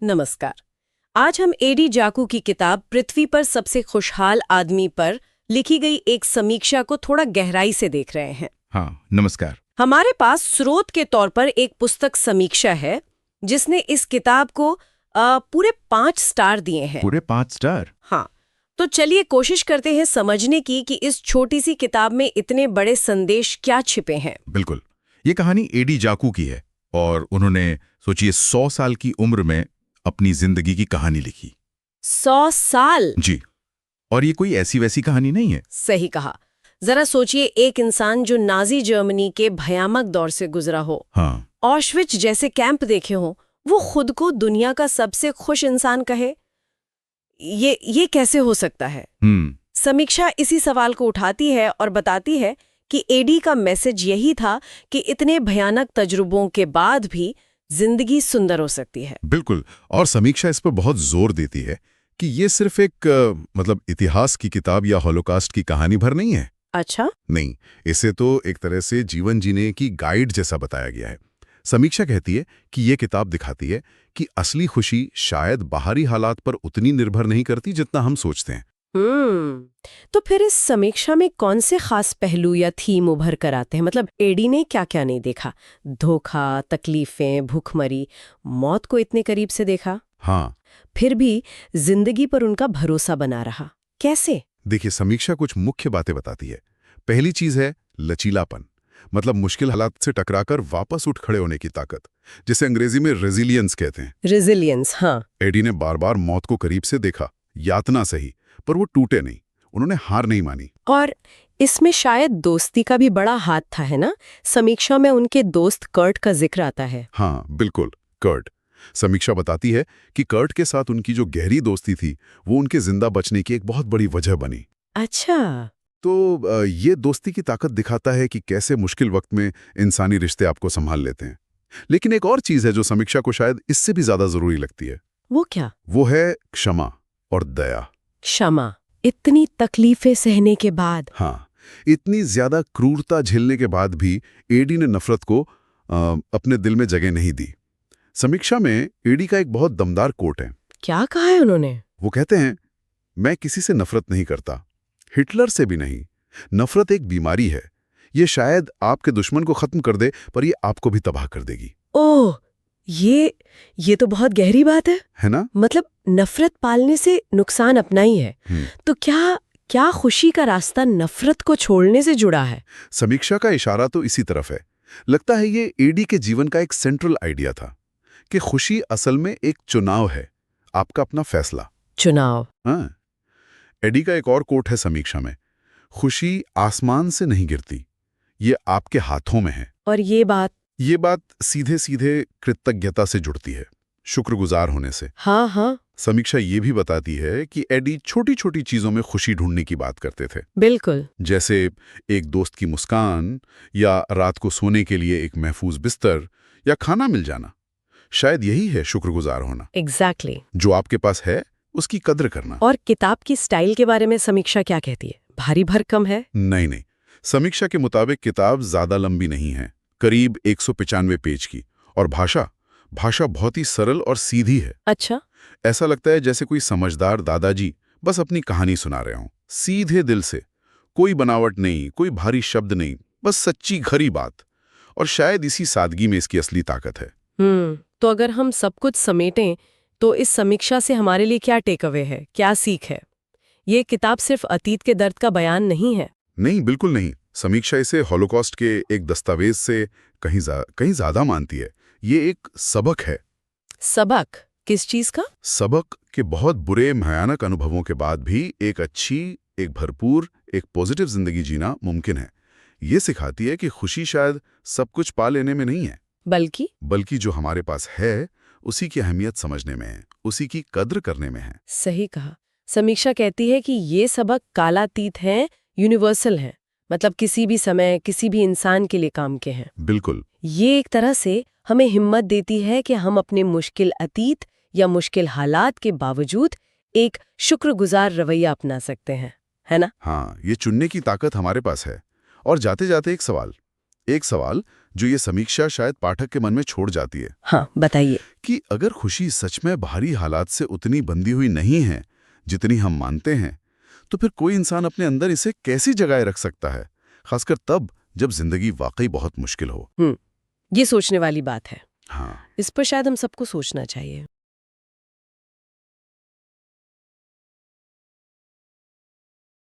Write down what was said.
नमस्कार। आज हम एडी जाकू की किताब पृथ्वी पर सबसे खुशहाल आदमी पर लिखी गई एक समीक्षा को थोड़ा गहराई से देख रहे हैं। हाँ, नमस्कार। हमारे पास स्रोत के तौर पर एक पुस्तक समीक्षा है जिसने इस किताब को पूरे 5 स्टार दिए हैं। पूरे 5 स्टार? हाँ, तो चलिए कोशिश करते हैं समझने की कि इस छोटी सी किताब में इतने बड़े संदेश क्या छिपे हैं। बिल्कुल। ये कहानी एडी जाकू की है और उन्होंने सोचिए 100 साल की उम्र में अपनी जिंदगी की कहानी लिखी। 100 साल? जी। और ये कोई ऐसी वैसी कहानी नहीं है। सही कहा। जरा सोचिए, एक इंसान जो नाजी जर्मनी के भयानक दौर से गुजरा हो, हाँ। ऑश्विट्ज जैसे कैंप देखे हो, वो खुद को दुनिया का सबसे खुश इंसान कहे, ये कैसे हो सकता है? समीक्षा इसी सवाल को उठाती है और बताती है कि एडी का मैसेज यही था कि इतने भयानक तजुर्बों के बाद भी जिंदगी सुंदर हो सकती है। बिल्कुल। और समीक्षा इस पर बहुत जोर देती है कि ये सिर्फ एक इतिहास की किताब या हॉलोकास्ट की कहानी भर नहीं है। अच्छा? नहीं, इसे तो एक तरह से जीवन जीने की गाइड जैसा बताया गया है। समीक्षा कहती है कि ये किताब दिखाती है कि असली खुशी शायद बाहरी हालात पर उतनी निर्भर नहीं करती जितना हम सोचते हैं। तो फिर इस समीक्षा में कौन से खास पहलू या थीम उभर कर आते हैं? मतलब एडी ने क्या-क्या नहीं देखा? धोखा, तकलीफें, भूखमरी, मौत को इतने करीब से देखा। हाँ। फिर भी जिंदगी पर उनका भरोसा बना रहा। कैसे? देखिए, समीक्षा कुछ मुख्य बातें बताती है। पहली चीज है लचीलापन, मतलब मुश्किल हालात से टकराकर वापस उठ खड़े होने की ताकत, जिसे अंग्रेजी में रेजिलियंस कहते हैं। रेजिलियंस, हाँ। एडी ने बार बार मौत को करीब से देखा, यातना सही, पर वो टूटे नहीं, उन्होंने हार नहीं मानी। और इसमें शायद दोस्ती का भी बड़ा हाथ था, है ना? समीक्षा में उनके दोस्त कर्ट का जिक्र आता है। हाँ, बिल्कुल, कर्ट। समीक्षा बताती है कि कर्ट के साथ उनकी जो गहरी दोस्ती थी वो उनके जिंदा बचने की एक बहुत बड़ी वजह बनी। अच्छा। तो ये दोस्ती की ताकत दिखाता है कि कैसे मुश्किल वक्त में इंसानी रिश्ते आपको संभाल लेते हैं। लेकिन एक और चीज है जो समीक्षा को शायद इससे भी ज्यादा जरूरी लगती है। वो क्या? वो है क्षमा और दया। क्षमा, इतनी तकलीफें सहने के बाद। हाँ, इतनी ज्यादा क्रूरता झेलने के बाद भी एडी ने नफरत को अपने दिल में जगह नहीं दी। समीक्षा में एडी का एक बहुत दमदार कोट है। क्या कहा है उन्होंने? वो कहते हैं, मैं किसी से नफरत नहीं करता, हिटलर से भी नहीं। नफरत एक बीमारी है, ये शायद आपके दुश्मन को खत्म कर दे, पर ये आपको भी तबाह कर देगी। ओह, ये तो बहुत गहरी बात है ना? मतलब नफरत पालने से नुकसान अपना ही है। तो क्या खुशी का रास्ता नफरत को छोड़ने से जुड़ा है? समीक्षा का इशारा तो इसी तरफ है। लगता है ये एडी के जीवन का एक सेंट्रल आइडिया था कि खुशी असल में एक चुनाव है, आपका अपना फैसला। चुनाव। हाँ। एडी का एक और कोट है समीक्षा में, खुशी आसमान से नहीं गिरती, ये आपके हाथों में है। और ये बात सीधे सीधे कृतज्ञता से जुड़ती है, शुक्रगुजार होने से। हाँ हाँ, समीक्षा ये भी बताती है कि एडी छोटी छोटी चीजों में खुशी ढूंढने की बात करते थे। बिल्कुल। जैसे एक दोस्त की मुस्कान, या रात को सोने के लिए एक महफूज बिस्तर, या खाना मिल जाना। शायद यही है शुक्रगुजार होना। एग्जैक्टली। जो आपके पास है उसकी कद्र करना। और किताब की स्टाइल के बारे में समीक्षा क्या कहती है? भारी भरकम है? नहीं, समीक्षा के मुताबिक किताब ज्यादा लंबी नहीं है, करीब 195 पेज की, और भाषा बहुत ही सरल और सीधी है। अच्छा। ऐसा लगता है जैसे कोई समझदार दादाजी बस अपनी कहानी सुना रहे हों, सीधे दिल से। कोई बनावट नहीं, कोई भारी शब्द नहीं, बस सच्ची खरी बात। और शायद इसी सादगी में इसकी असली ताकत है। तो अगर हम सब कुछ समेटें तो इस समीक्षा से हमारे लिए क्या टेक अवे है, क्या सीख है? ये किताब सिर्फ अतीत के दर्द का बयान नहीं है। नहीं, बिल्कुल नहीं। समीक्षा इसे हॉलोकॉस्ट के एक दस्तावेज से कहीं ज्यादा मानती है। ये एक सबक है। सबक? किस चीज का? सबक के बहुत बुरे भयानक अनुभवों के बाद भी एक अच्छी, एक भरपूर, एक पॉजिटिव जिंदगी जीना मुमकिन है। ये सिखाती है कि खुशी शायद सब कुछ पा लेने में नहीं है, बल्कि जो हमारे पास है उसी की अहमियत समझने में है, उसी की कद्र करने में है। सही कहा। समीक्षा कहती है कि ये सबक कालातीत हैं, यूनिवर्सल हैं, मतलब किसी भी समय, किसी भी इंसान के लिए काम के हैं। बिल्कुल। ये एक तरह से हमें हिम्मत देती है कि हम अपने मुश्किल अतीत या मुश्किल हालात के बावजूद एक शुक्रगुजार रवैया अपना सकते हैं, है ना? हाँ, ये चुनने की ताकत हमारे पास है। और जाते जाते एक सवाल, एक सवाल जो ये समीक्षा शायद पाठक के मन में छोड़ जाती है। हाँ, बताइए। कि अगर खुशी सच में बाहरी हालात से उतनी बंधी हुई नहीं है जितनी हम मानते हैं, तो फिर कोई इंसान अपने अंदर इसे कैसी जगह रख सकता है, खासकर तब जब जिंदगी वाकई बहुत मुश्किल हो। ये सोचने वाली बात है। हाँ, इस पर शायद हम सबको सोचना चाहिए।